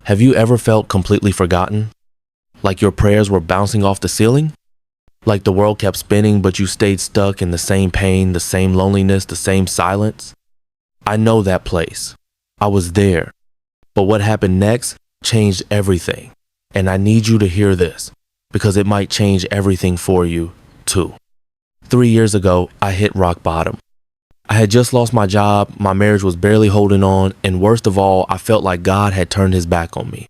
Have you ever felt completely forgotten? Like your prayers were bouncing off the ceiling? Like the world kept spinning, but you stayed stuck in the same pain, the same loneliness, the same silence? I know that place. I was there. But what happened next changed everything. And I need you to hear this, because it might change everything for you, too. 3 years ago, I hit rock bottom. I had just lost my job, my marriage was barely holding on, and worst of all, I felt like God had turned his back on me.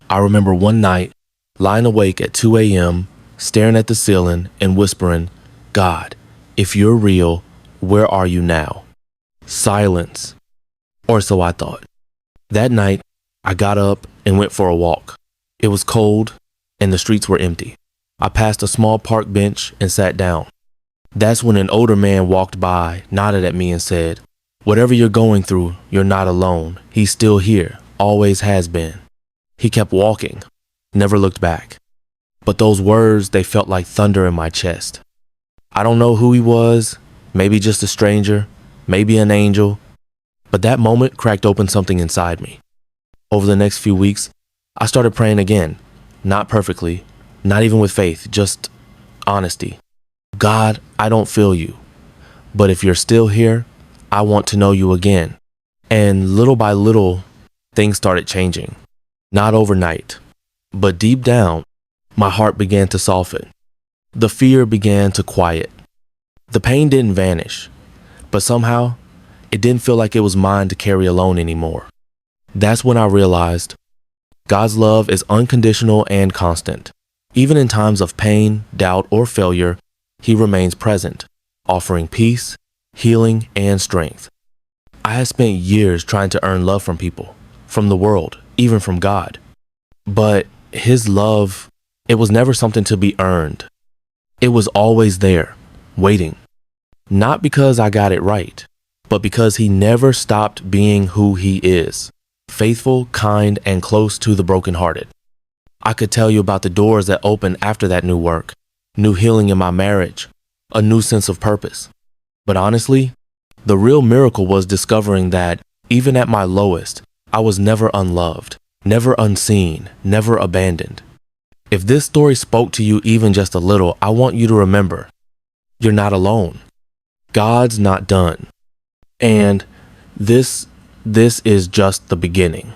I remember one night, lying awake at 2 a.m., staring at the ceiling and whispering, "God, if you're real, where are you now?" Silence. Or so I thought. That night, I got up and went for a walk. It was cold, and the streets were empty. I passed a small park bench and sat down. That's when an older man walked by, nodded at me and said, "Whatever you're going through, you're not alone. He's still here, always has been." He kept walking, never looked back. But those words, they felt like thunder in my chest. I don't know who he was, maybe just a stranger, maybe an angel, but that moment cracked open something inside me. Over the next few weeks, I started praying again, not perfectly, not even with faith, just honesty. God, I don't feel you, but if you're still here, I want to know you again. And little by little, things started changing. Not overnight, but deep down, my heart began to soften. The fear began to quiet. The pain didn't vanish, but somehow, it didn't feel like it was mine to carry alone anymore. That's when I realized God's love is unconditional and constant. Even in times of pain, doubt, or failure, he remains present, offering peace, healing, and strength. I had spent years trying to earn love from people, from the world, even from God. But his love, it was never something to be earned. It was always there, waiting. Not because I got it right, but because he never stopped being who he is, faithful, kind, and close to the brokenhearted. I could tell you about the doors that opened after that new work, new healing in my marriage, a new sense of purpose. But honestly, the real miracle was discovering that even at my lowest, I was never unloved, never unseen, never abandoned. If this story spoke to you even just a little, I want you to remember, you're not alone. God's not done. And this is just the beginning.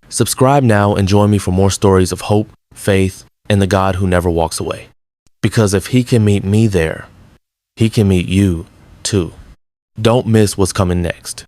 Subscribe now and join me for more stories of hope, faith, and the God who never walks away. Because if he can meet me there, he can meet you too. Don't miss what's coming next.